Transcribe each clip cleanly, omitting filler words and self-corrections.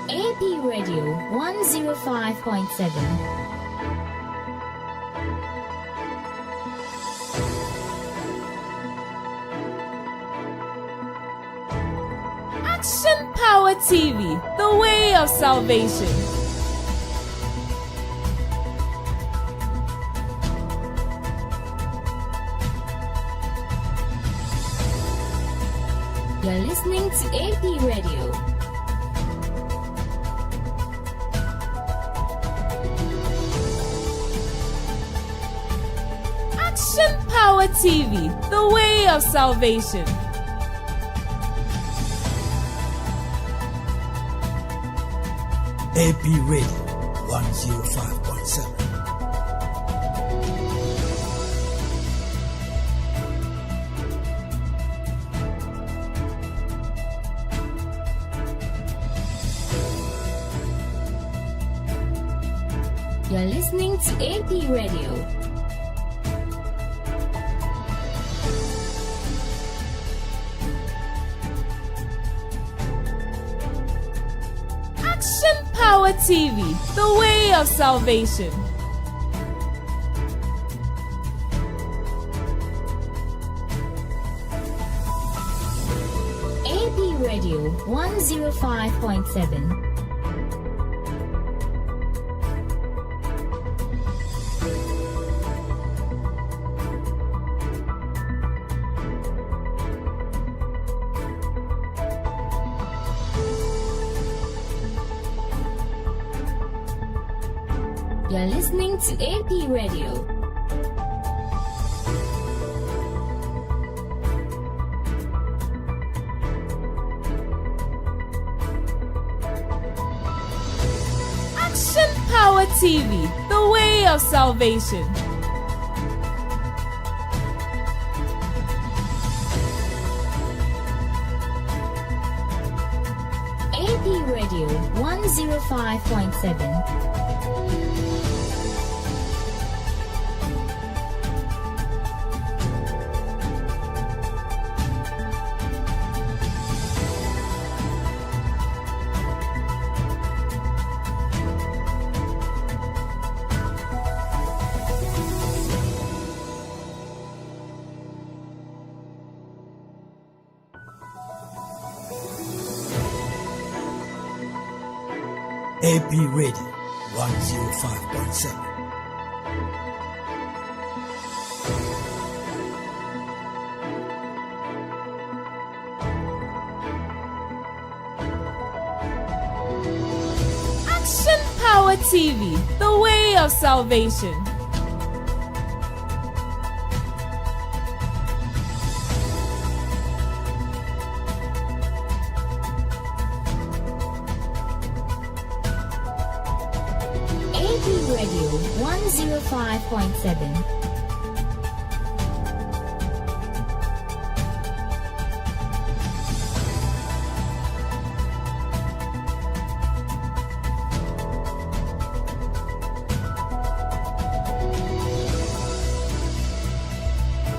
AP Radio 105.7. Action Power TV, the way of salvation. You're listening to AP Radio. Action Power TV, the way of salvation. AP Radio 105.7. You're listening to AP Radio. Action Power TV, the way of salvation. AP Radio 105.7. You're listening to AP Radio. Action Power TV, the way of salvation. AP Radio 105.7. AP Radio 105.7. Action Power TV, the way of salvation. AP Radio 105.7.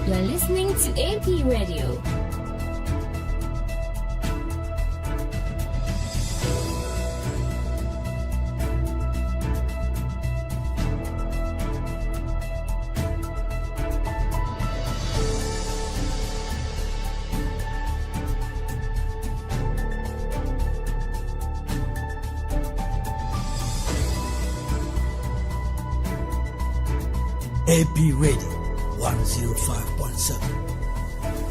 You're listening to AP Radio. AP Radio 105.7.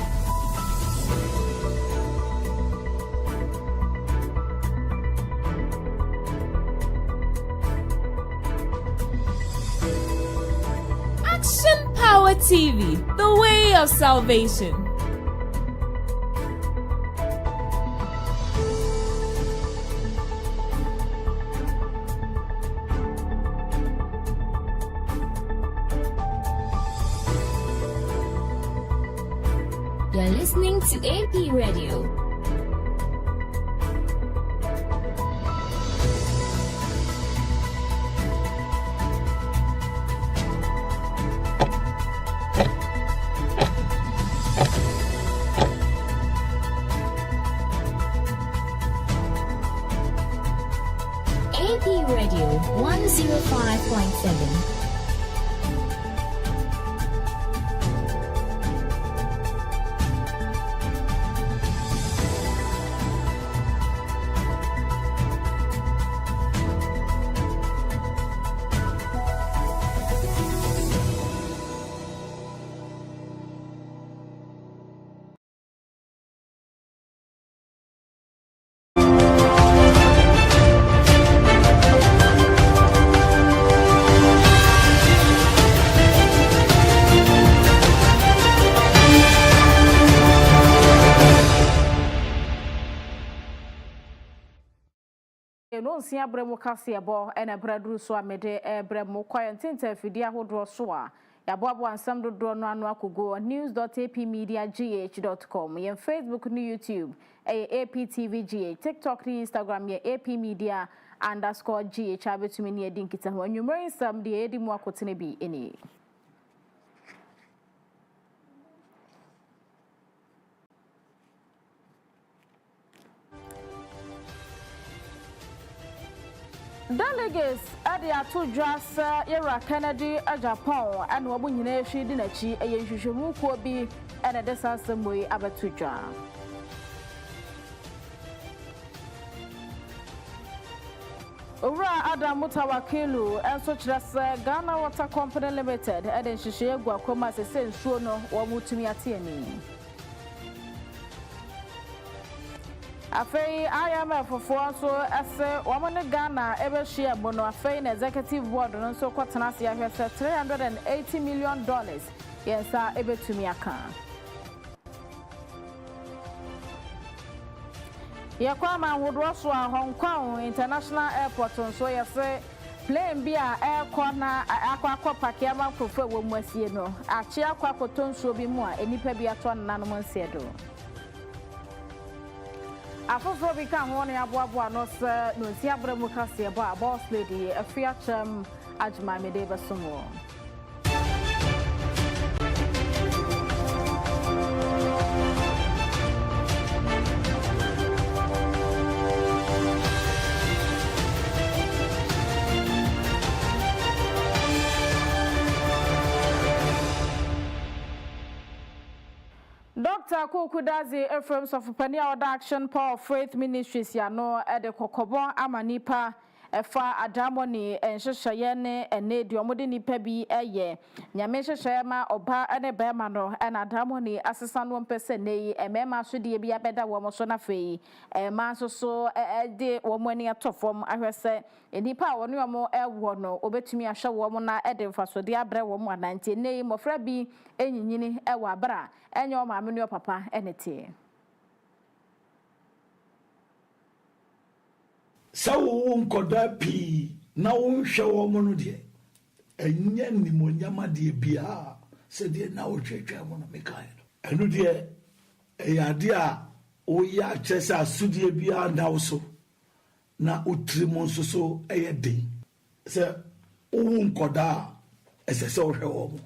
Action Power TV, the way of salvation. You're listening to AP Radio. AP Radio 105.7. No sia bremo kase bo ena braduru so amede bremo kwantenta fidi ahodro so a yabo ansam dodro no anu akogo news.apmediagh.com yen Facebook ni YouTube APTVGH TikTok ni Instagram ye APmedia_GH abetumi ni edi nkita ho anwumre sam de edi mu akotene bi eni Delegates at the Atudras Era Kennedy Japan and Wabunyine Shidinachi a Yushumu Kobi and a Desasamwe Abatuja. Ura Adam Mutawakilu and such as Ghana Water Company Limited and then Shishegua Komas a sense Shono or Mutumiatiani. Afei IMF for so as woman Ghana ever share bono afei executive board no so kwatena se ahwe $380 million yensa ebetumi aka Yakwama hodro so Hong Kong International Airport so yese plane bia air corner akwa Agyemang profe wo muasie no achi akwa kotonso bi mu a enipa bi ato nanom nsiedo Afofo bi ka ho ne aboabo no se no nsi abremu kase ebo a boss lady Afia Kyem Agyemang me de besomo Dr. Kukudazi Ephraim of Pania Action Power Faith Ministries Yano at the Kokobon Amanipa Efa Adamoni and Shayene and Nedi Omodini Pebi Eye Nyamesha Shayama Oba and a Bermano and Adamoni Assistant 1% nay and Mema Sudi be a better woman Fee and Manso so a day woman at top form I say in the power no more air wono obetumi a show woman at the faso dia bre woman 90 name of Rabbi enyini ewa bra enyo ma me papa enete Sawo nkoda pi na wonhwe wo mo no de enya nimonyama de bia se de na wotwetwa mo no mekai enu de eyade a wo ya kyesa asudie bia na wo so na utrimo nso so eyeden se wo nkoda esese wo hwe wo mo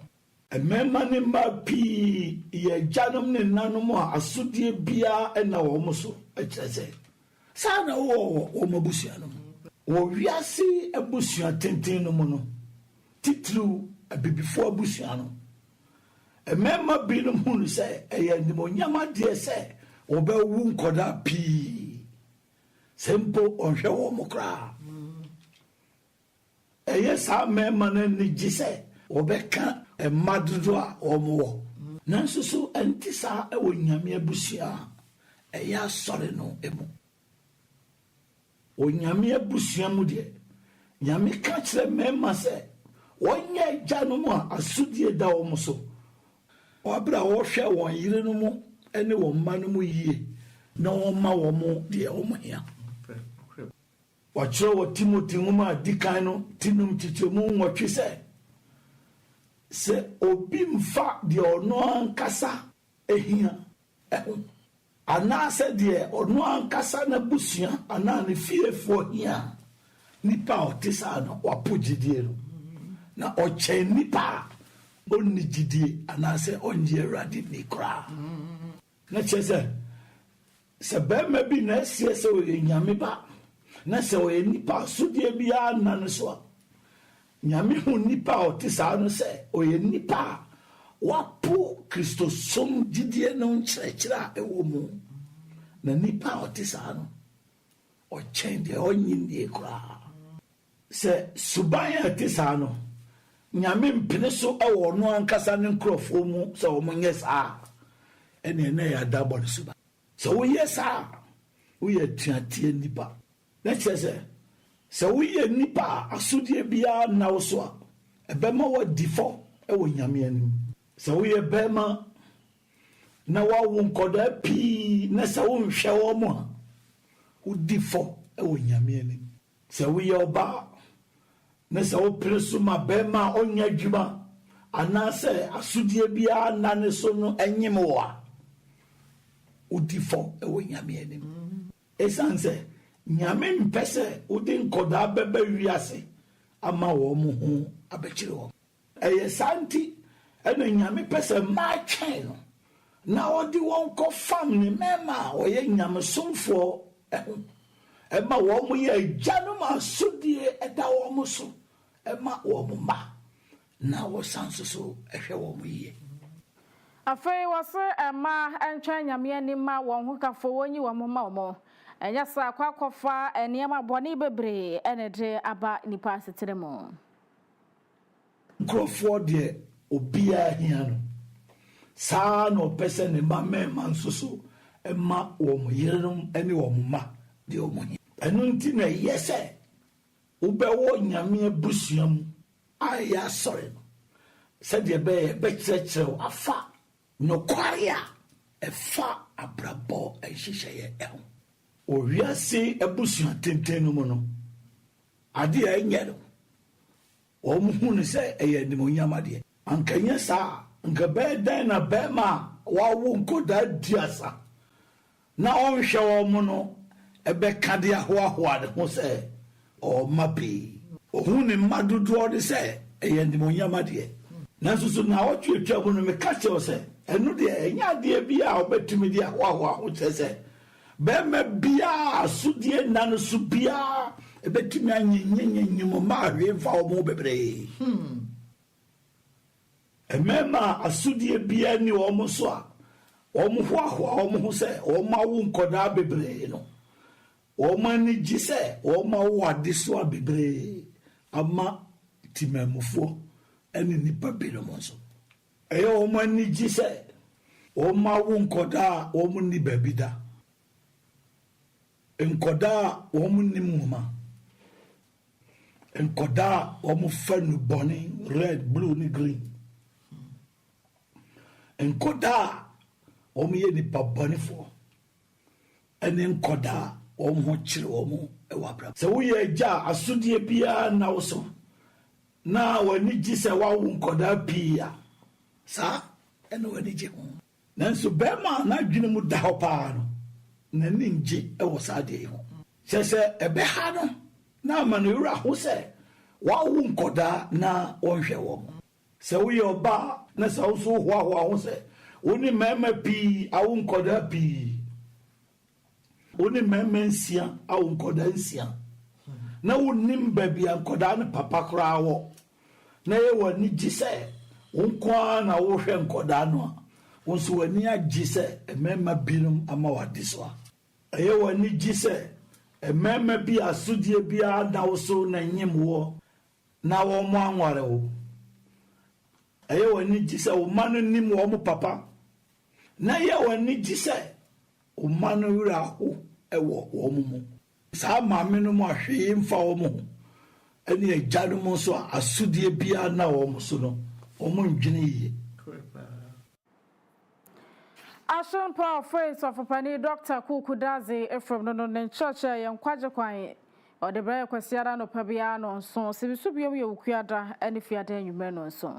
emema ne ma pi ye janom ne nanom a asudie bia na wo mo so ekyese sana wo mabusia no wo wiase abusia tenten no mo no titru abibifo abusia no emema bi no mu se eye ndimonyama de se wo be wu nkoda pi sempo onhwe wo mo kra eye sa mema na ni gise wo be ka emadodo a wo mo wo nanso so antisa e wo nyame abusia eye asore no emu Onyame abusia mu de nyame ka kire mema se wonye gya no mu asudie da wo mo so obra wo hwe won yire no mu ene wo mma no mu yie na wo ma wo mo de wo mo ya wachiro wo Timothy nguma dikan no tinum titemu nwotwe se obi mfa de ono ankasa ehia ana se de ono ankasa na busua ana ne fiefo hia nipa otisa no wapogidie no na oche nipa onni gidie ana se onje radi ni kra na chese se be ma bi na sie se o nyame ba na se o nipa so de bia na no so nyame hu nipa o te sa no se o ye nipa wapo Kristo som gidie no nkyerɛkyerɛ a ɛwɔ mu na nipa o te sa no o kyɛn de o nyindie kra se suban a te sa no nyame mpene so ɛwɔ no ankasa ne nkrɔfo mu se o monyɛ saa ene na ya dabɔ ne suba se wo yɛ saa wo yɛ tuatie nipa na kyerɛ sɛ wo yɛ nipa asodie bia na wo so a ɛbɛma wo difɔ ɛwɔ nyame anim sɛ wo yɛ bɛma na wawo nkɔda pii na sɛ wo nhwɛ wɔ mo a wo difɔ ɛwɔ nyame anim sɛ wo yɛ ɔba na sɛ wo pere so ma bɛma ɔnya adwuma anaasɛ asodie bia na ne so no ɛnyem wo a wo difɔ ɛwɔ nyame anim ɛsiane sɛ nyame mpɛ sɛ wode nkɔdaa bɛba wiase ama wɔ mo ho abɛkyerɛ wɔ ɛyɛ saa nti ɛna nyame pɛ sɛ mmaa twɛn no na ɔde wɔn kɔ fam ne mɛma a ɔyɛ nyamesomfoɔ ɛho ɛma wɔn mo yɛ agyanom asodie ɛda wɔn mo so ɛma wɔn mo mma na wɔsan so ɛhwɛ wɔn mo yie afei wɔse ɛma ɛntwɛn nyame anim ma wɔn ho kafo wɔnyi wɔn mo ma wɔn enya sa akwakofa enema boni bebre ene de aba nipa setere mo nkrofo de obia hia no saa no pese ne ma mema nsoso ema wo mo yerenom ene wo mo ma de wo mo hia eno nti na yese ubewo nyame abusuam aya sorry se de be kyerɛkyerɛw afa no kwaria efa abrabɔ ehyehyɛ ɛho owiase abusua tenten no mu no ade a enye no o mu hu ne sɛ ɛyɛ nimonyam ade ankanya saa nka bɛdan na bɛma wawo nkoda diasa na ɔnhwɛ wɔ mu no ɛbɛka de ahoahoa de ho sɛ ɔma pii ɔhu ne mma dodoɔ de sɛ ɛyɛ nimonyam ade nanso so na ɔtwetwa mu no meka kyerɛw sɛ ɛno deɛ ɛnyɛ adeɛ bi a ɔbɛtumi de ahoahoa ho kyerɛ sɛ bɛma bia asodie nano so bia ebetumi anyenyenyenmo ma hwe fa wo mo bebre emema asodie bia ni wo mo so a wo mo hoahoa wo mo ho sɛ wo ma wo nkoda bebre no wo ma ni gi sɛ wo ma wo ade so a bebre ama timamufo ene nipa bi no mo so ɛyɛ wo ma ni gi sɛ wo ma wo nkoda wo mo ni babida enkoda wo mu nim moma enkoda wo mu fanu boni red blue ni green enkoda wo mu ye ni baboni fo ene enkoda wo mu kyire wo mu e wabra se wo ye ja asodie bia na wo so na wani gi se wa wo enkoda pia sa ene wani gi ho nanso bema na dwene mu da ho pa no na ninje e wo sade ho sese ebe ha no na manura ho se wa wo nkoda na wonhwe wo se wo ye oba na se wo so ho se woni mema pi awo nkoda pi woni mema nsia awo nkoda nsia na wonim ba bia nkoda ne papa kra wo na ye wani gi se wonkwa na wo hwe nkoda no wo so wani agi se mema binum ama wadiso ɛyɛ wani gi sɛ ɛmɛmɛ bi asodie bia da wo so na nyem wo na wo mo anware wo ɛyɛ wani gi sɛ wo ma no nim wo mo papa na yɛ wani gi sɛ wo ma no wura ho ɛwɔ wo mo mu saa maame no mo ahwee mfa wo mo ɛne agya no mo so asodie bia na wo mo so no wo mo ndwene yie Ashon Paul Phrase of Pani Dr. Kukudazi from the church and Quajaquine or the Bray Quasiara no Pabiano, so Sibisubio Ukiada and if you are then you men so.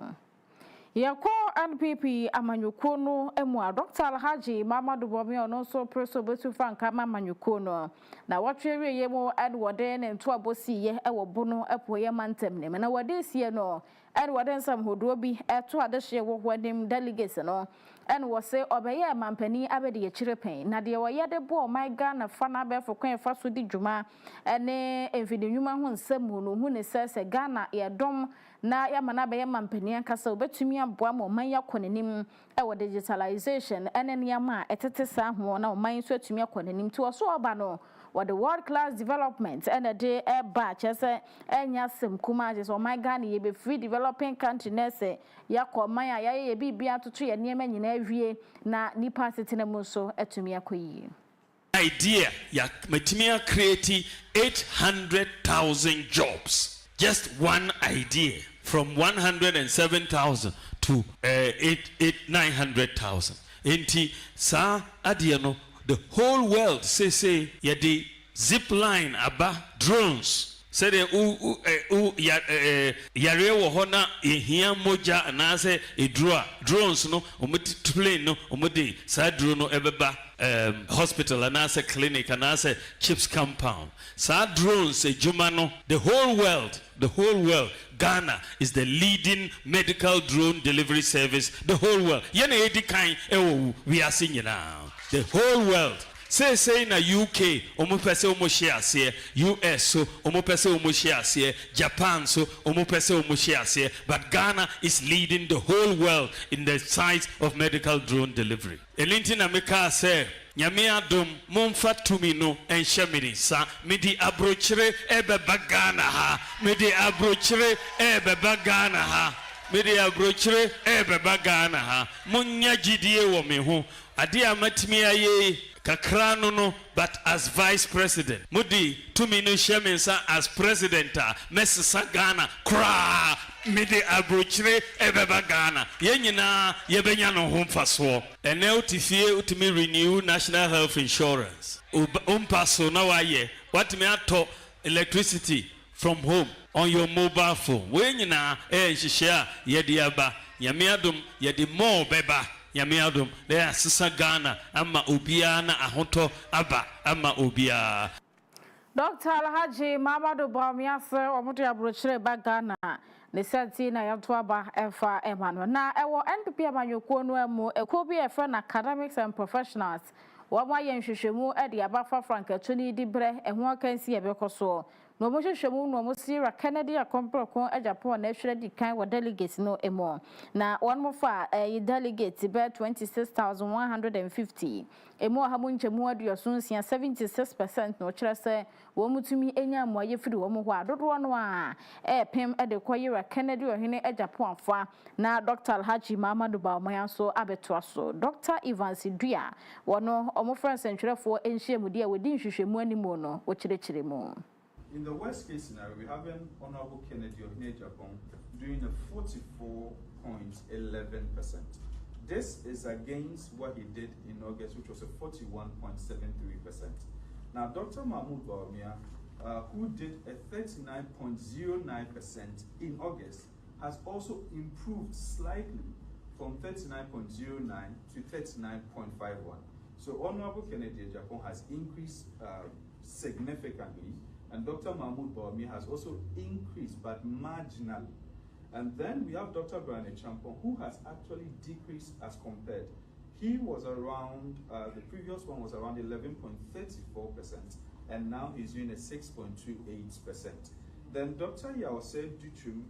Yako and PP Amanyukono Emwa Dr. Alhaji Mama Dubomi and also Preso Betu Franka Manyukono. Now what area yemo Edward Den and Twabosi ye ewo bono epoye mantem name and our this year no Edward and some who do be at to other share what him delegates no and was say obeye mampani abede yechire pen na de woye de bo my Ghana fa na be for kwen fa so di dwuma ene emfidi nwuma ho nsam no hu ne se Ghana ye dom na ya mana be mampani ankasa obetumi aboa mo man yakonenim e wo digitalization ene ne ma etete sa ho na man so atumi akonenim to so oba no what the world class development and a day a batch as a enya sem kuma just my Ghana ye be free developing country nese yakọ man ya ye bibia toto ye niema nyina awie na nipa setena mu so atumi akoyi idea ya metimia create 800,000 jobs, just one idea, from 107,000 to 900,000. Enti sa adie no the whole world say ya the zip line aba drones say the yare wo hona ehia moja na say drones no omoti plane no omodi sa drone no ebeba hospital and as a clinic and as a chips compound sa drones ejuma no the whole world Ghana is the leading medical drone delivery service the whole world yene edi kan we are seeing now the whole world say na UK omo pese omo share ase US so omo pese omo share ase Japan so omo pese omo share ase but Ghana is leading the whole world in the size of medical drone delivery elinti na meka say nyame adom momfa tumi no enhyemini sa medi abrochire ebeba Ghana ha medi abrochire ebeba Ghana ha medi abrochire ebeba Ghana ha munya gidie wo me ho ade amatimi aye kakrano no but as vice president mudi tumi no shemensa as president mesesa Ghana kra mede abrochire ebeba Ghana yenyina yebenya no ho mfaso ene utifie utimi renew national health insurance umpaso na waye watimi ato electricity from home on your mobile phone wenyina nhihye yede aba yamiadum yede more beba yamiadum le asisa Ghana ama obia na ahoto aba ama obia Dr. Alhaji Mamadu Bawumiase omude abrochire ba Ghana ne senti na yato aba efa emano na ewo NPP amanyokuo no emu ekuo bi efa na academics and professionals wo ma ye nhwehwemu e de aba fa frankatuni di bre eho akansi ebekoso no mo hwehwemu no mo sira Kennedy akomproko Japan na ehwere di kan wo delegates no emo na won mo fa delegates be 26,150 emo hamu nchemu aduoso nsia 76% no kire se wo mutumi enya amoye firi wo mo ho adodo no a pem de koyira Kennedy ohene Japan fa na Dr. Alhaji Mamadu Bawumiase abeto aso Dr. Evans Dua wono omo friends ntwerefo enhyiemu de wodi nhwehwemu animo no wo kirekire mu. In the worst case scenario, we have an Honorable Kennedy of Japan doing a 44.11%. This is against what he did in August, which was a 41.73%. Now, Dr. Mahmoud Bawumia, who did a 39.09% in August, has also improved slightly from 39.09 to 39.51. So, Honorable Kennedy of Japan has increased significantly. And Dr. Mahmoud Bawumia has also increased, but marginally. And then we have Dr. Brian Champon, who has actually decreased as compared. He was around, the previous one was around 11.34%, and now he's doing a 6.28%. Then Dr. Yawase Duchum,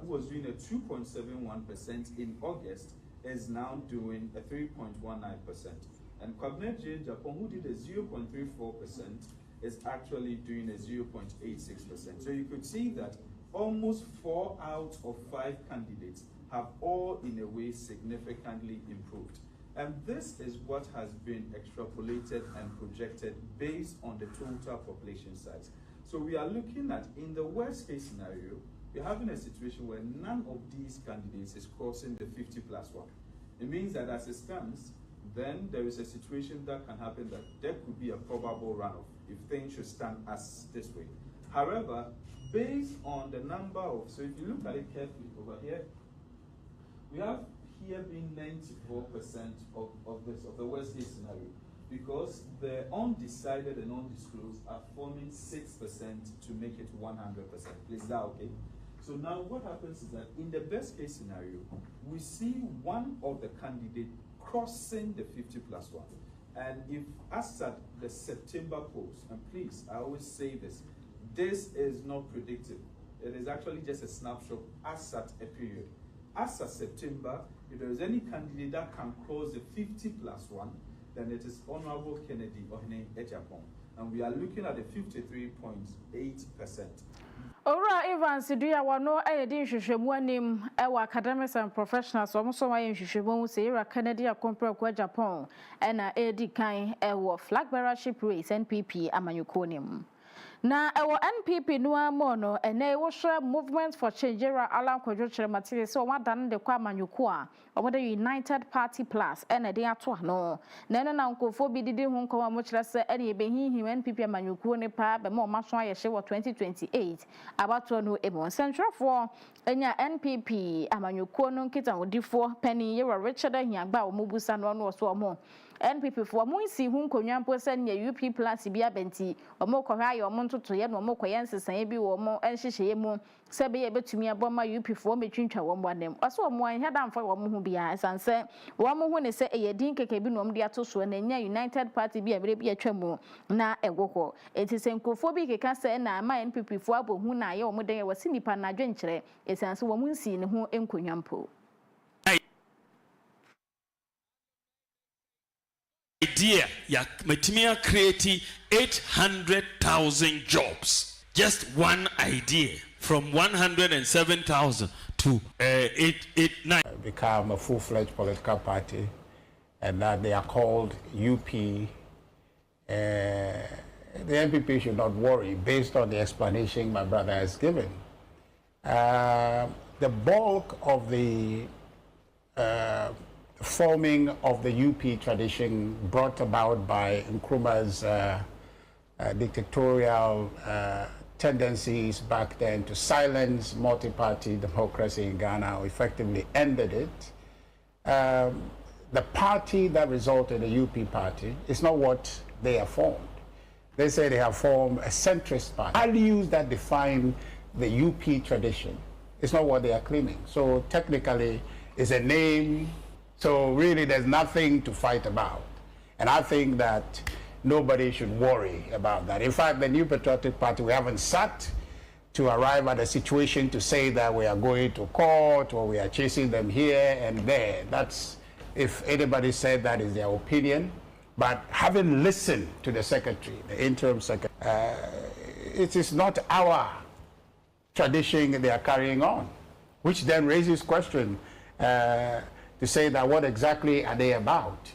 who was doing a 2.71% in August, is now doing a 3.19%. And Kwabena J. Japan, who did a 0.34%, is actually doing a 0.86%. So you could see that almost 4 out of 5 candidates have all in a way significantly improved. And this is what has been extrapolated and projected based on the total population size. So we are looking at, in the worst case scenario, we're having a situation where none of these candidates is crossing the 50+1. It means that as it stands, then there is a situation that can happen that there could be a probable runoff if things should stand as this way. However, based on the number of, so if you look at it carefully over here, we have here being 94% of the worst case scenario, because the undecided and undisclosed are forming 6% to make it 100%. Is that okay? So now what happens is that in the best case scenario, we see one of the candidates crossing the 50+1. And if as at the September polls, and please, I always say this is not predictive. It is actually just a snapshot as at a period. As at September, if there is any candidate that can cross the 50+1, then it is Honorable Kennedy Ohene Agyemang. And we are looking at the 53.8%. Ora Evans Duya wano ayedi hwehwemu anim ewa academics and professionals omoso wa hwehwemu say Ira Kennedy akompre kwa Japan na edi kan ewo flag bearership race NPP amanyukonim. Na ewo NPP no amono ene wo hwe movement for change era ala kwadwo kire material so wadan de kwa amanyuko a omoda United Party Plus ene de ato no na ene na nkofo bi didi hu nkoma mo kire se ene ebehinhim NPP amanyuko ne pa be mo maso ayehye wo 2028 abato no ebon central for enya NPP amanyuko no nkita wodifo penny yewa Richard Ahiagba omobusa no no so omo NPP for mo nsi hu nkonwampo se ne UP Plus bi abenti omo kohwa aye omo ntoto ye no omo koyen sesan bi wo mo enhyehyeye mu se be ye betumi aboma UP for metwintwa wo mo anem aso omo an heda mfa wo mo hu bia sanse wo mo hu ne se eyedin keke bi no omo de ato so na nya United Party bi abere bi atwa mu na egwoko etise nkofo bi keka se na ma NPP for abohu na ye omo de ye wasi nipa na adwenkyere esanse wo mo nsi ne ho enkonwampo idea ya metimia create 800,000 jobs. Just one idea from 107,000 to 889. Become a full-fledged political party, and that they are called UP. The NPP should not worry based on the explanation my brother has given. The bulk of the forming of the UP tradition brought about by Nkrumah's dictatorial tendencies back then to silence multi-party democracy in Ghana effectively ended it. The party that resulted, the UP party, is not what they have formed. They say they have formed a centrist party. Values that define the UP tradition is not what they are claiming. So technically, it's a name. So really, there's nothing to fight about. And I think that nobody should worry about that. In fact, the New Patriotic Party, we haven't sat to arrive at a situation to say that we are going to court or we are chasing them here and there. That's, if anybody said that, is their opinion. But having listened to the secretary, the interim secretary, it is not our tradition they are carrying on, which then raises question to say that what exactly are they about?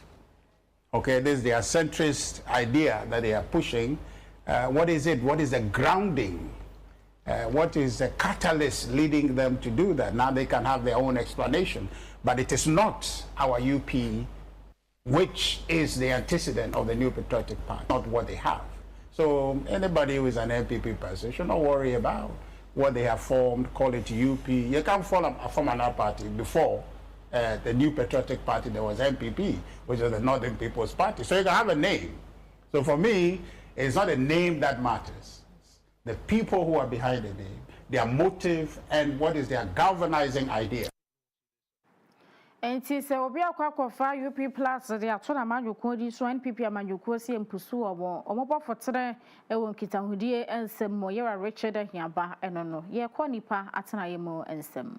Okay, this is their centrist idea that they are pushing. What is it? What is the grounding? What is the catalyst leading them to do that? Now they can have their own explanation, but it is not our UP, which is the antecedent of the New Patriotic Party, not what they have. So anybody who is an NPP person should not worry about what they have formed, call it UP. You can't form another party before. The New Patriotic Party, there was NPP, which is the Northern People's Party. So you can have a name. So for me, it's not a name that matters. The people who are behind the name, their motive, and what is their galvanizing idea. Enti se obi akwakofa UP Plus de atona manjuko di so NPP amanjuko si empusu obo omobo fotere ewo nkitahudie ensem mo yera Richard Ahiagba eno no ye kwa nipa atena yemo ensem.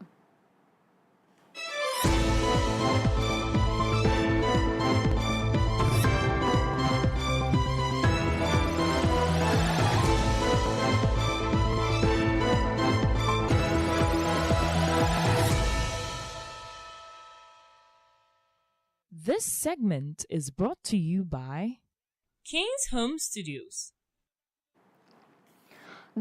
This segment is brought to you by King's Home Studios.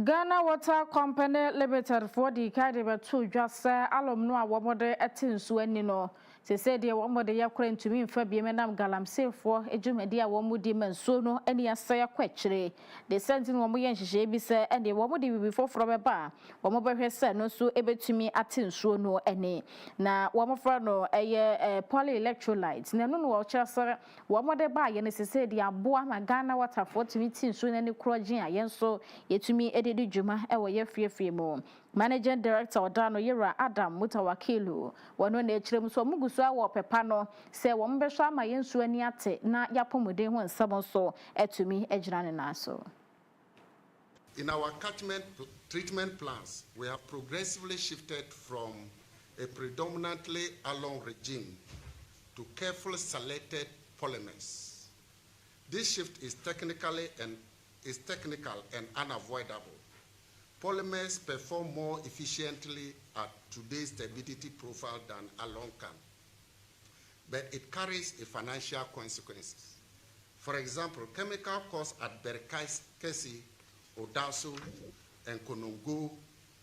Ghana Water Company Limited for the Kadiba 2 just alumno awomode etinsu ani no se said the womode yakure ntumi mfa bi menam galamsey for ejumedi a womudi manso no ani asaya kwachire the sentin womo ye nhihye bi se and the womode bibi foforo beba womo behwe se no so ebetumi atinsu no ani na womo fra no eye polyelectrolytes na no no wo kyerese womode ba ye ne se said the aboa ma Ghana Water for tumi tinsu na ni krogin a yenso yetumi ededi djuma ewo ye fiefie mo Managing Director Odano Yera Adam Mutawakilu wano na echirem so mugu nso wo pepa no se wo mbehwa ama yensu ani ate na yapomuden ho nsabo so etumi agyina ne na so. In our catchment treatment plans, we have progressively shifted from a predominantly alum regime to carefully selected polymers. This shift is technical and unavoidable. Polymers perform more efficiently at today's stability profile than alum can, but it carries a financial consequences. For example, chemical costs at Berkasi, Odaso, and Konongo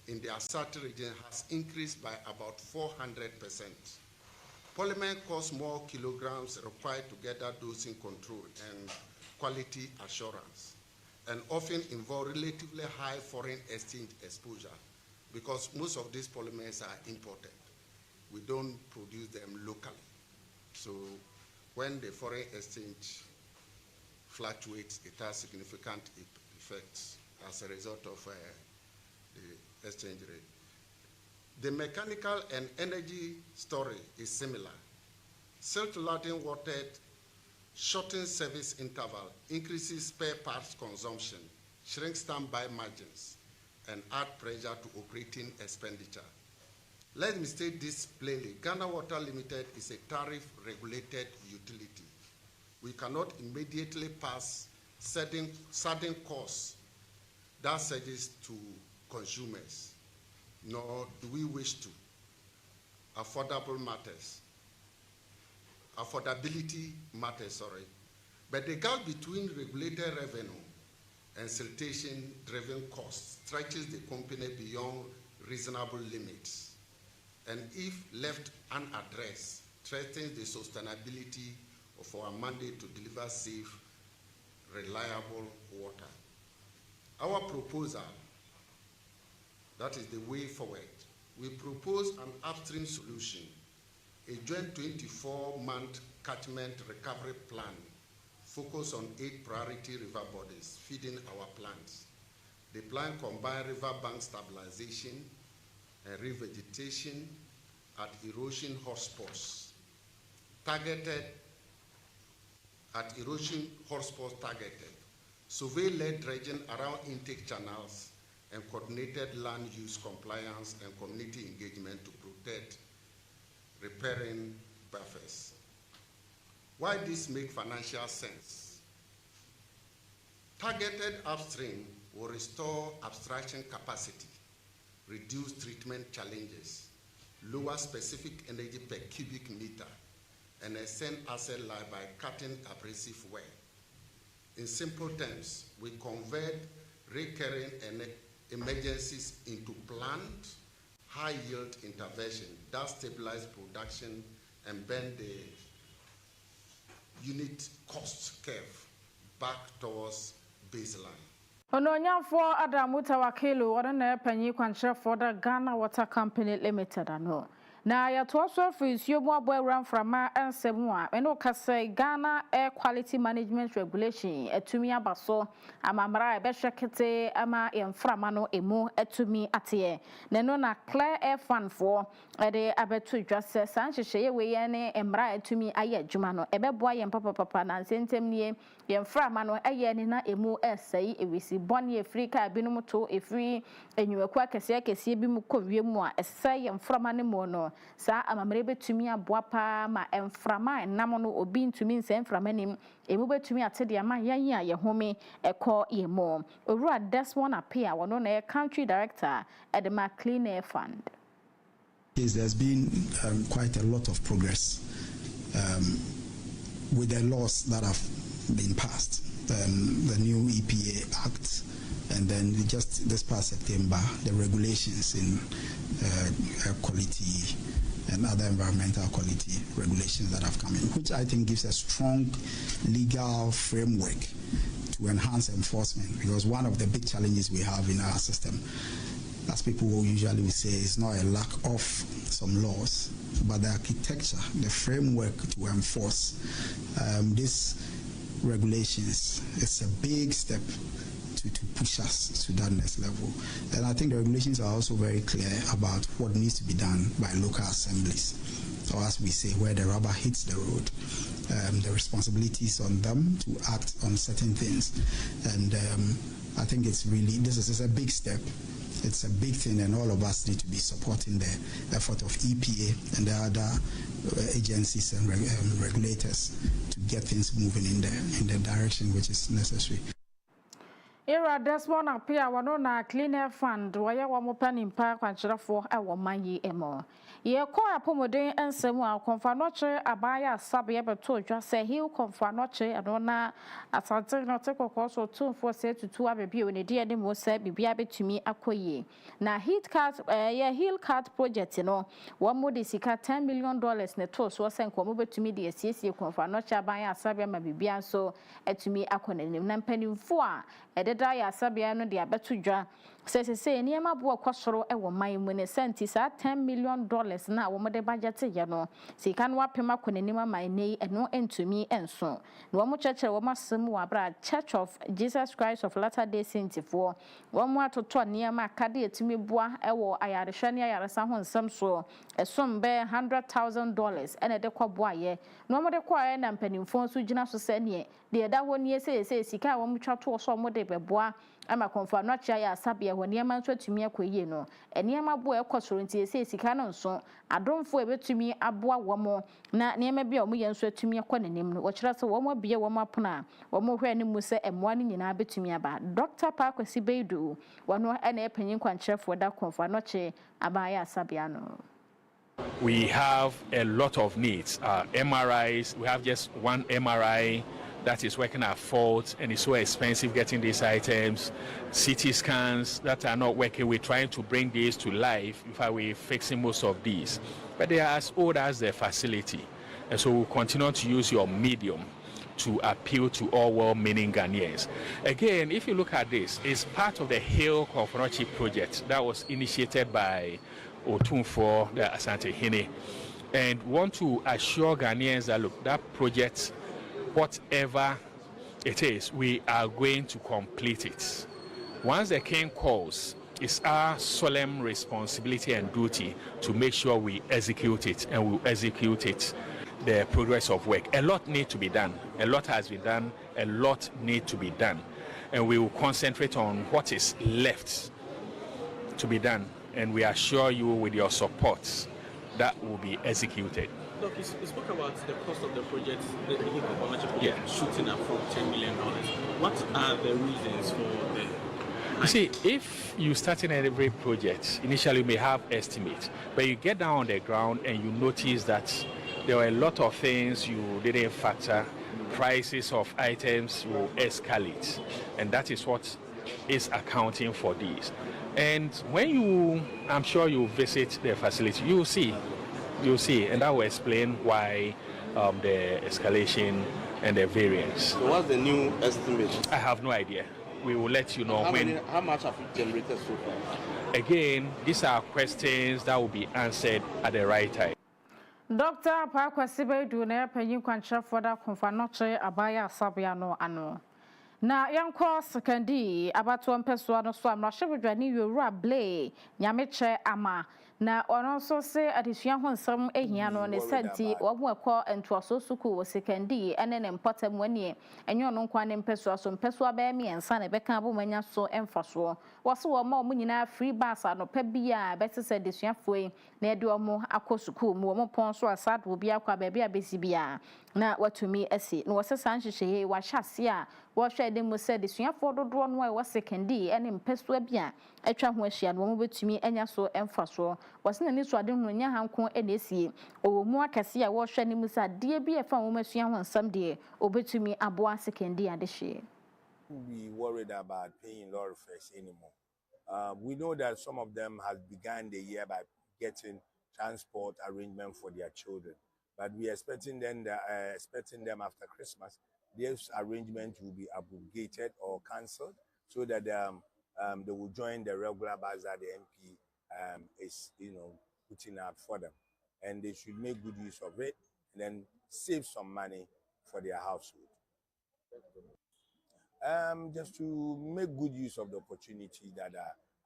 in the Asate region has increased by about 400%. Polymer costs more kilograms required to gather dosing control and quality assurance, and often involve relatively high foreign exchange exposure because most of these polymers are imported. We don't produce them locally. So when the foreign exchange fluctuates, it has significant effects as a result of the exchange rate. The mechanical and energy story is similar. Silt-laden water shortens service interval, increases spare parts consumption, shrinks standby margins, and add pressure to operating expenditure. Let me state this plainly. Ghana Water Limited is a tariff-regulated utility. We cannot immediately pass sudden costs that surges to consumers, nor do we wish to. Affordability matters, But the gap between regulated revenue and siltation-driven costs stretches the company beyond reasonable limits, and if left unaddressed, threatens the sustainability of our mandate to deliver safe, reliable water. Our proposal, that is the way forward. We propose an upstream solution, a joint 24-month catchment recovery plan focused on 8 priority river bodies feeding our plants. The plan combines riverbank stabilization and revegetation at erosion hotspots targeted, survey-led dredging around intake channels, and coordinated land use compliance and community engagement to protect riparian buffers. Why this makes financial sense? Targeted upstream will restore abstraction capacity, reduce treatment challenges, lower specific energy per cubic meter, and extend asset life by cutting abrasive wear. In simple terms, we convert recurring emergencies into planned, high-yield intervention that stabilize production and bend the unit cost curve back towards baseline. Ononyafo Adamuta Wakilo, wadana panyi kwancha for the Ghana Water Company Limited ano. Na ya toso frisio mo abwa frama ensemu a eno kase Ghana Air Quality Management Regulation etumi abaso amamra ebehwekete ama emframa no emu etumi ate ne no na Clear Air Fund for ede abetu dwase sanhyehyeye we ye ne emra etumi aye adwuma no ebeboa ye papa na sentem nie yemframa no eye ne na emu esei ewisi boni Afrika abinum to efri enyiweku akese bi mu kowiem a esei yemframa ne mo no sa amamre betumi aboa pa ma emframa enam no obi ntumi nse emframa nim emu betumi atede ama yan a ye home ekọ yemo Owura Desmond Afia wono na country director at the Clean Air Fund. Yes, there's been quite a lot of progress with the laws that have been passed, the new EPA Act, and then just this past September, the regulations in air quality and other environmental quality regulations that have come in, which I think gives a strong legal framework to enhance enforcement, because one of the big challenges we have in our system, as people will usually say, is not a lack of some laws, but the architecture, the framework to enforce these regulations. It's a big step to push us to that next level. And I think the regulations are also very clear about what needs to be done by local assemblies. or as we say, where the rubber hits the road. The responsibilities on them to act on certain things. And I think this is a big step. It's a big thing, and all of us need to be supporting the effort of EPA and the other agencies and regulators to get things moving in the direction which is necessary. Era Desmond Afia wano na Clean Air Fund waya wa mopani mpa kwanchirafo ewo manyi emo. Ye ko apomodin ensemu a konfanoche abaya asabe beto dwa se hiu konfanoche anona asante no tekoko so tumfo se tutu abebi oni de ne mo se bibia betumi akoye. Na Hill Cat project no wo mo de sika $10 million ne to so se nko mo betumi de asiesie konfanoche abaya asabe ma bibia so etumi akonanim na mpanimfo a da ya sabia no de abeto dwa se niema bo kwasoro e wo man mu ne senti sa $10 million na wo de budget ye no sika no apema konanim man nei eno entumi enso no wo church wo masem wo abra Church of Jesus Christ of Latter-day Saints wo mo atoto niema akade etumi boa e wo ayarehwane ayaresa ho nsem so esom be $100,000 ene de kwaboa ye no mo de kwa na mpanimfo so gina so se ne de da ho nie se sika wo mo twato so mo de beboa ama konfanoche ya asabia ho niema nso atumi akoyie no eniema bo ekosoro ntie se sika no nso adomfo ebetumi aboa wo mo na niema bia wo ye nso atumi akonanim no wo kira se wo mo bia wo mapona wo mo hwe ne mu se emoa ne nyina betumi aba Dr. Pakwasi Beidu wono ene epanyin kwankyerefo da konfanoche abaya asabia no. We have a lot of needs. MRIs, we have just one MRI that is working at fault and it's so expensive getting these items. CT scans that are not working, we're trying to bring these to life. In fact, we're fixing most of these. But they are as old as the facility. And so we'll continue to use your medium to appeal to all well-meaning Ghanaians. Again, if you look at this, it's part of the Hill Konfanoche project that was initiated by Otumfo, the Asante Hene, and want to assure Ghanaians that, look, that project, whatever it is, we are going to complete it. Once the king calls, it's our solemn responsibility and duty to make sure we execute it, and we'll execute it. The progress of work. A lot needs to be done. A lot has been done. A lot needs to be done. And we will concentrate on what is left to be done. And we assure you with your support that will be executed. Look, you spoke about the cost of the project, the Konfanoche project, shooting up from $10 million. What are the reasons for the... You see, if you start in every project, initially you may have estimates, but you get down on the ground and you notice that there were a lot of things you didn't factor. Prices of items will escalate, and that is what is accounting for these. And when I'm sure you visit the facility, you'll see, and that will explain why the escalation and the variance. So what's the new estimate? I have no idea. We will let you know how much have you generated so far? Again, these are questions that will be answered at the right time. Dr. Pakwasi Beidu na panyin kwankyerefo da Konfanoche abaya asabia no ano. Na yanko sekandi abato mpeso no so amrahwebdwane yowura ble nyameche ama na ono so se adesua ho nsem ehia no ne santi omo ekọ entoaso suku wo sekandi ene ne mpotam wanie enyo no nkwa ne mpeso so mpeso aba miensa na beka bo manya so emfaso wose wo ma omo nyina free bus anopa bia betese adesuafo na ede omo akosuku mu omo pon so asad wo bia kwa ba bia besibia na watumi esi na wose san hyehyeye wa hyase a wo hwe de mu se adesuafo dodo no e wo sekandi ene mpeso bia atwa ho ahia no omo betumi anya so emfaso wasina ni so ade hu nya hanko enesie owomu akase a wo hwe ne mu sa de bi efa wo masua ho nsam de obetumi aboa sekandi ade hye. Be worried about paying lorry fares anymore. We know that some of them have begun the year by getting transport arrangement for their children, but we are expecting them after Christmas. This arrangement will be abrogated or cancelled so that they will join the regular bus that the MP is putting out for them, and they should make good use of it and then save some money for their household. Just to make good use of the opportunity that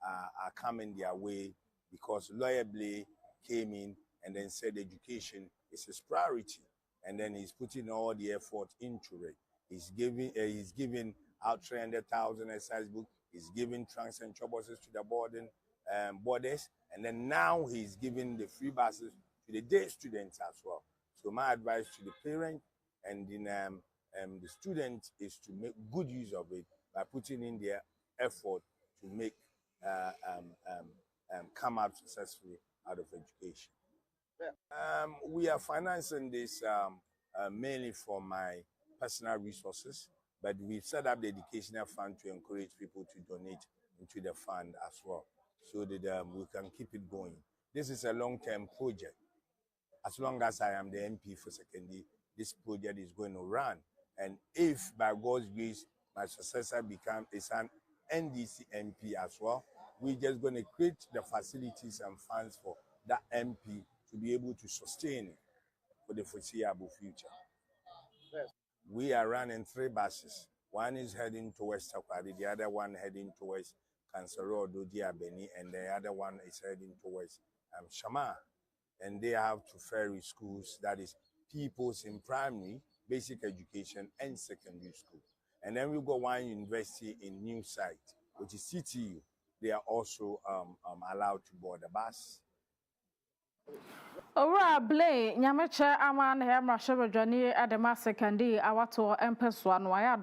are coming their way, because Lawyer Blay came in and then said education is his priority, and then he's putting all the effort into it. He's giving out 300,000 exercise book. He's giving trunks and chobuses to the boarders, and then now he's giving the free buses to the day students as well. So my advice to the parent and the student is to make good use of it by putting in their effort to make come out successfully out of education. We are financing this mainly from my personal resources, but we've set up the educational fund to encourage people to donate into the fund as well, so that we can keep it going. This is a long-term project. As long as I am the MP for Secondary, this project is going to run. And if, by God's grace, my successor is an NDC MP as well, we're just going to create the facilities and funds for that MP to be able to sustain it for the foreseeable future. Yes. We are running 3 buses. One is heading towards Takwadi, the other one heading towards Kansaro, Dodia, Beni, and the other one is heading towards Shama. And they have to ferry schools, that is peoples in primary, basic education, and secondary school. And then we've got one university in New Site, which is CTU. They are also allowed to board the bus. Ora Blay, Nyamacha Aman Hamra Shabajani at the Secondary, Awato Empeswan, Waya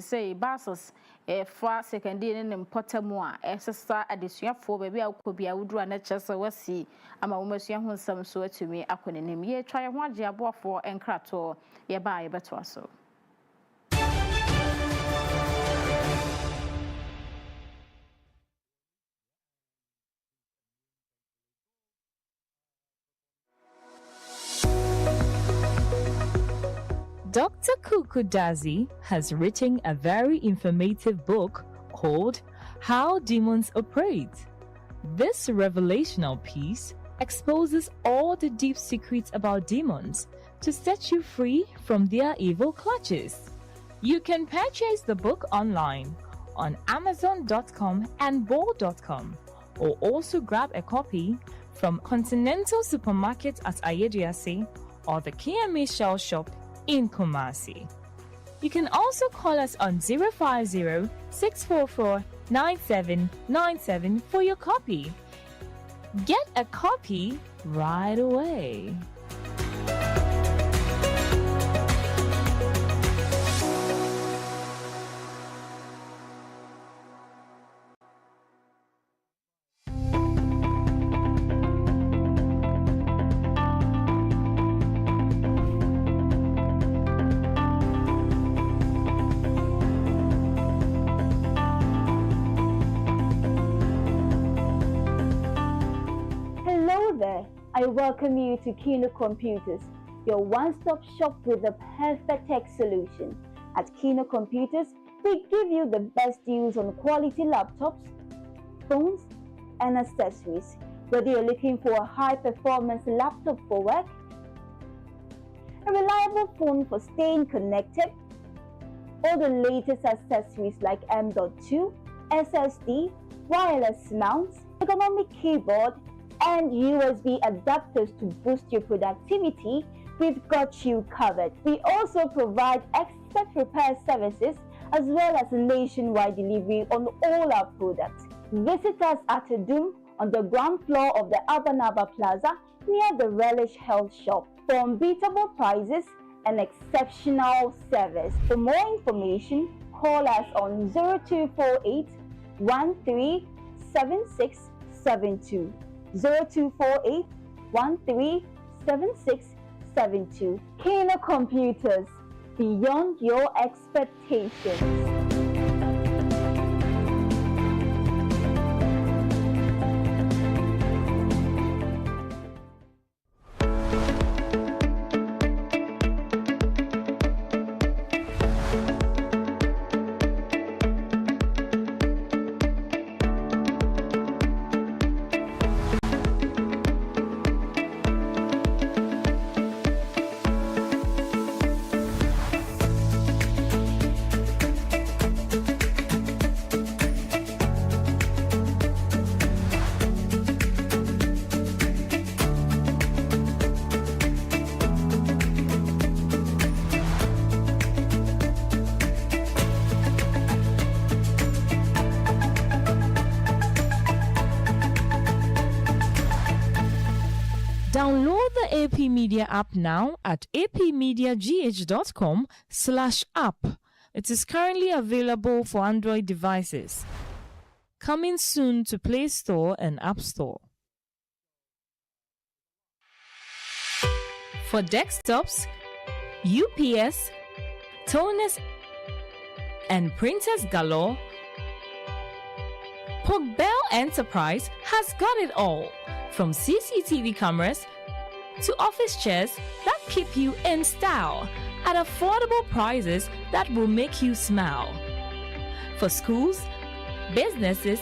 say buses, a far secondary in Potamua, a sister addition for baby, I could be a wood run at Chester West Sea. I'm almost young some so to me, I couldn't name ye try one jab for and crato, ye buy a better so. Dr. Kukudazi has written a very informative book called How Demons Operate. This revelational piece exposes all the deep secrets about demons to set you free from their evil clutches. You can purchase the book online on Amazon.com and Bol.com, or also grab a copy from Continental Supermarket at Ayediase or the Kyem Shell Shop in Kumasi. You can also call us on 050-644-9797 for your copy. Get a copy right away. I welcome you to Kino Computers, your one-stop shop with the perfect tech solution. At Kino Computers, we give you the best deals on quality laptops, phones, and accessories. Whether you're looking for a high-performance laptop for work, a reliable phone for staying connected, or the latest accessories like M.2, SSD, wireless mounts, ergonomic keyboard, and USB adapters to boost your productivity, we've got you covered. We also provide expert repair services as well as nationwide delivery on all our products. Visit us at Adum on the ground floor of the Abanaba Plaza near the Relish Health Shop for unbeatable prices and exceptional service. For more information, call us on 0248 137672. 0248 137672. Kino Computers, beyond your expectations. AP Media app now at apmediagh.com/app. It is currently available for Android devices. Coming soon to Play Store and App Store. For desktops, UPS, toners, and printers galore, Bell Enterprise has got it all, from CCTV cameras to office chairs that keep you in style at affordable prices that will make you smile. For schools, businesses,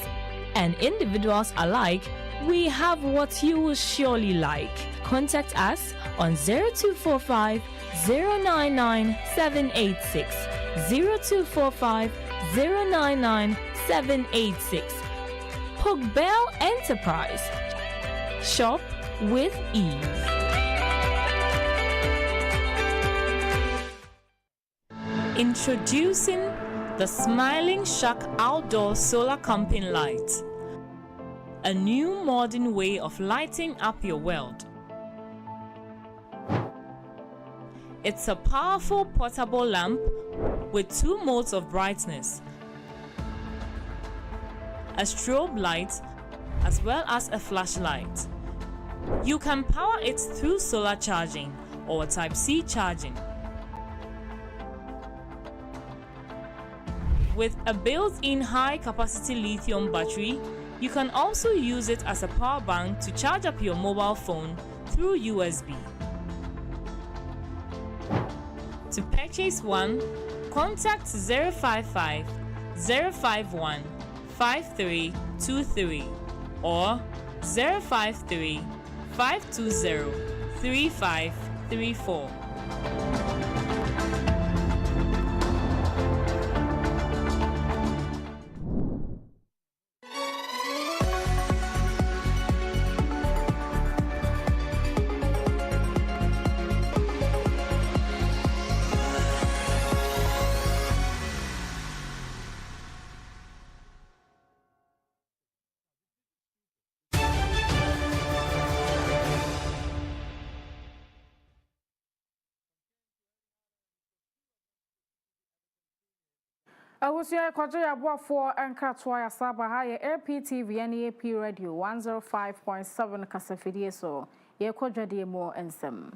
and individuals alike, we have what you will surely like. Contact us on 0245 099 786, 0245 099 786. Bell Enterprise. Shop with ease. Introducing the Smiling Shark Outdoor Solar Camping Light. A new modern way of lighting up your world. It's a powerful portable lamp with 2 modes of brightness, a strobe light, as well as a flashlight. You can power it through solar charging or Type-C charging. With a built-in high-capacity lithium battery, you can also use it as a power bank to charge up your mobile phone through USB. To purchase one, contact 055 051 5323 or 053 520 3534. Awusia kwaje aboafo enkratwa ya saba ha ye APTV and AP Radio 105.7 kasafidie so ye kwadwade mo ensem.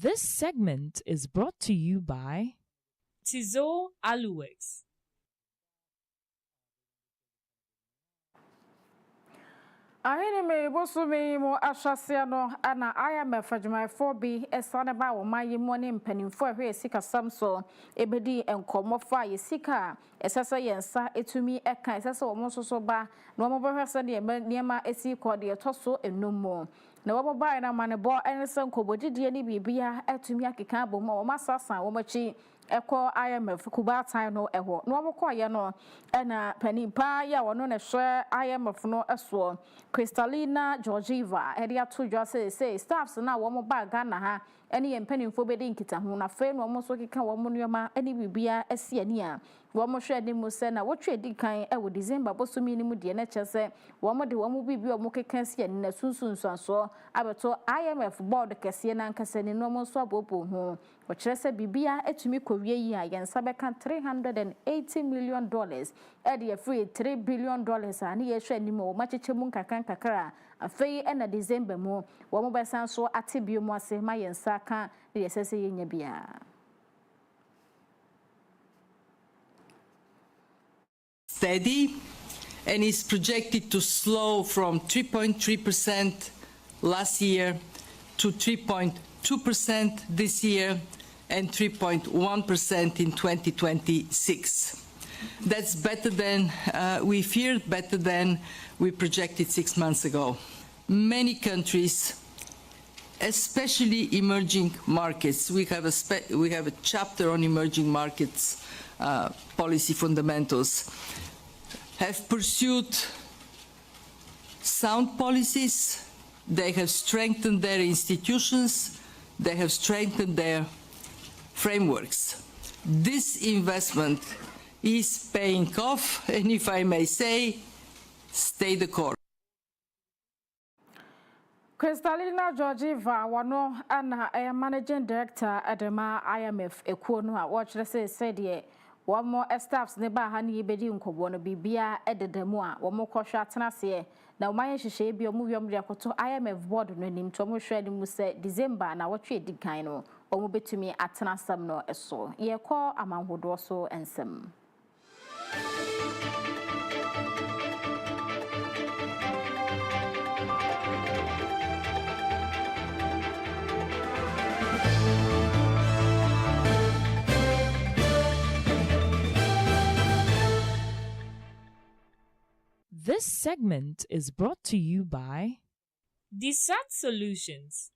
This segment is brought to you by Tizo Aluwex. Ahini me bosu me mo ahwase no ana IMF adwumayfo bi esane ba wo mayi mo ne mpanimfo ahwe sika samso ebedi enkomo fa ye sika esese yensa etumi eka esese wo mo soso ba no mo behwese de niema esi kode toso enum na wo ba na manebo ense nkobodidie ni bibia etumi akeka bom wo masasa wo machi eko IMF kuba time no eho no omokoye no na panimpa ya wono na hwe IMF no eso Kristalina Georgieva edi atodwa say staffs na wo mo ba Ghana ha eni empanimfo bedi nkita ho na fe no mo so keka wo mo nuoma eni bibia esi ani a wo mo hwe ni mu se na wo twe di kan e wo December bosumi ni mu de na chese wo mo de wo mo bibia wo mo keka esi ani na sunsunsuanso abeto IMF board kese na nkase ni no mo so abobo ho wo chese bibia etumi kowie yi a yensa beka $380 million edi free $3 billion ani ye hwe ni mu wo macheche mu kakra afei ena December mu wo mo besan so atibio mu ase ma yensa ka de yesese yenya bia. Steady and is projected to slow from 3.3% last year to 3.2% this year and 3.1% in 2026. That's better than we feared, better than we projected 6 months ago. Many countries, especially emerging markets, we have a chapter on emerging markets policy fundamentals, have pursued sound policies, they have strengthened their institutions, they have strengthened their frameworks. This investment is paying off, and if I may say, stay the course. Kristalina Georgieva wano ana managing director Adema IMF ekuo a watch said ye one more staffs ne ba ha ne bedi nkobo no bibia ededemu a wo mo kwohwe atenase na wo maye hihye bi omu wiom de akoto IMF board no nim to mo hwe mu se December na wotwe edikan no wo mo betumi atenasam no eso ye ko amanhodo so ensem. This segment is brought to you by Desat Solutions.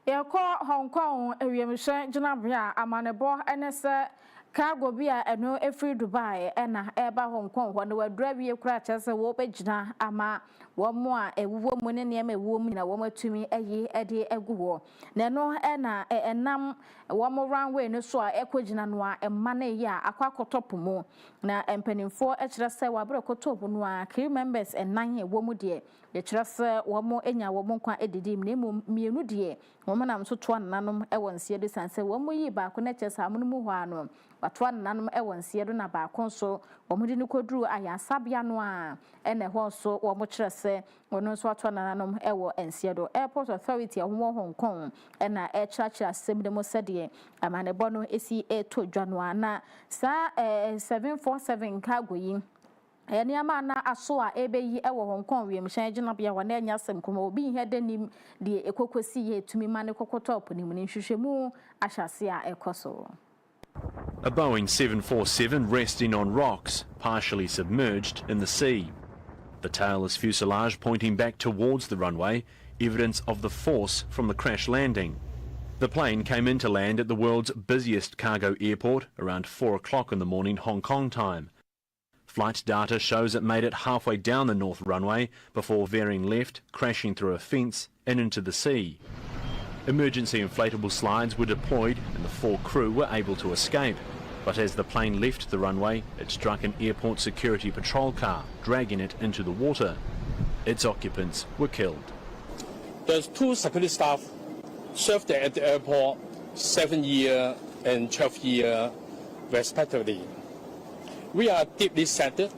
Hong Kong ewiemhye jinabia amanebo enese cargo bia eno efri Dubai ena eba Hong Kong ho no wadura wie kura chese wo begina ama wo mo a ewuwo mu ne ne ewuwo mu na wo matumi eyi ede eguwo na no ena enam wo mo runway no so a ekogina no a emma na yi a akwakotopo mu na empanimfo ekire se wabere kotopo no a crew members enan ewo mu de ekire se wo mo enya wo mo nkwa edidim na mienu de wo mo nam so to nanom ewo nsie de sanse wo mo yi ba ko na chese amunmu ho ano watwa nanom ewo nsie do na ba kon so wo mo de ni koduru ayasabia no a ene ho so wo mo kire se wono so watwa nanom ewo nsie do airport authority ahwo Hong Kong ena church asem de mo sede amanebo no esi eto dwano na sa 747 cargo yi eni ama na aso a ebeyi ewo Hong Kong wiem hyan ginabia wa na anya sem kuma obi he danim de ekokosi ye tumi mane kokotop ni mu nhwehwemu ahyase a ekoso. A Boeing 747 resting on rocks, partially submerged in the sea. The tailless fuselage pointing back towards the runway, evidence of the force from the crash landing. The plane came into land at the world's busiest cargo airport around 4 o'clock in the morning Hong Kong time. Flight data shows it made it halfway down the north runway before veering left, crashing through a fence and into the sea. Emergency inflatable slides were deployed and the 4 crew were able to escape. But as the plane left the runway, it struck an airport security patrol car, dragging it into the water. Its occupants were killed. There's 2 security staff served at the airport 7 years and 12 years respectively. We are deeply saddened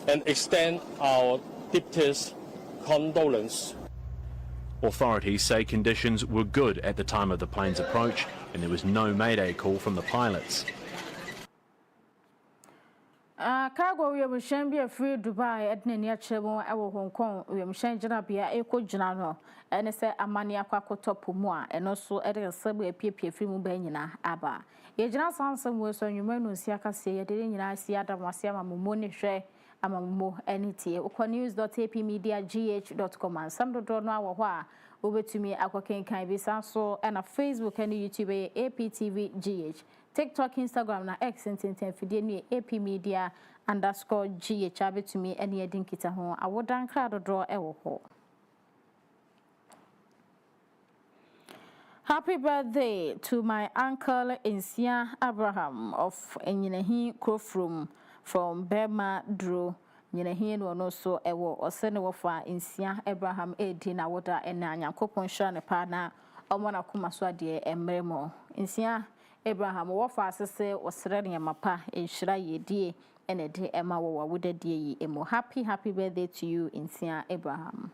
and extend our deepest condolence. Authorities say conditions were good at the time of the plane's approach and there was no mayday call from the pilots. Cargo we am shambia free Dubai edne ni achebo ewo Hong Kong we am shanjina bia ekojina no ene se amani akwakotopo mu a eno so ede sebo epiepie free mu ba nyina aba ye jina sansem we so nwuma no si akase ye de nyina si adamase amamumo ne hwe amamumo enitie ukwa.news.apmediagh.com and some do no awo ho a obetumi akwakenkan bi sanso na Facebook and YouTube APTV.GH TikTok, Instagram, na X and fidie ni APmedia_GH abetumi ene edin kita ho awodan krado draw ewo ho. Happy birthday to my uncle Insia Abraham of Enyinehi Krofrum from Burma Dro. Nyinehi no so ewo osene wofa Insia Abraham edina woda ene anyankopon hwa ne pa na omona kuma so ade emremo. Insia Abraham wofa asese osere ne mapa enhira yedie ene de ema wo wawodadie yi emo. Happy birthday to you Insia Abraham.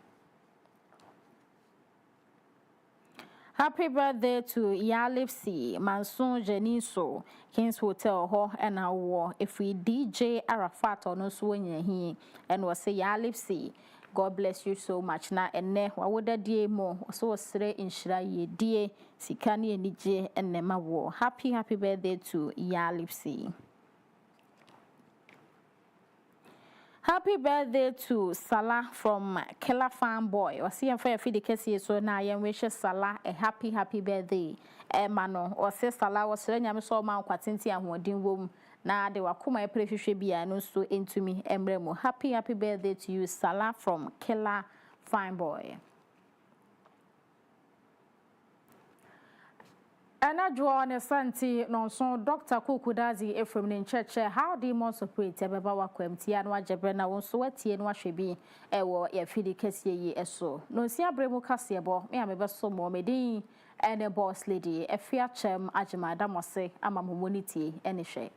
Happy birthday to Yalipsi Manson Jeniso Kings Hotel ho and our if we DJ Arafat on us when he and was say Yalipsi. God bless you so much na ene wa woda die mo so sere inshira ye die sikani enije enema wo. Happy birthday to Yalipsi. Happy birthday to Salah from Killer Farm Boy. Or see for feed the so now I wish Salah a happy birthday. Mano or say Salah was saying so man kwatinti and wodin wom na de wakuma prehwehwe bia no so into me embremo. Happy birthday to you Salah from Killer Farm Boy. Ena draw ne santi nonso Dr. Kukudazi Efrem ne ncheche how demons operate ebeba wakwamti anu ajebre na wonso watie no ahwe bi ewo ye fidi kese yi eso no si abremu kase ebo me amebeso mo medin ene boss lady Afia Kyem Agyemang damose ama momoniti ene hwe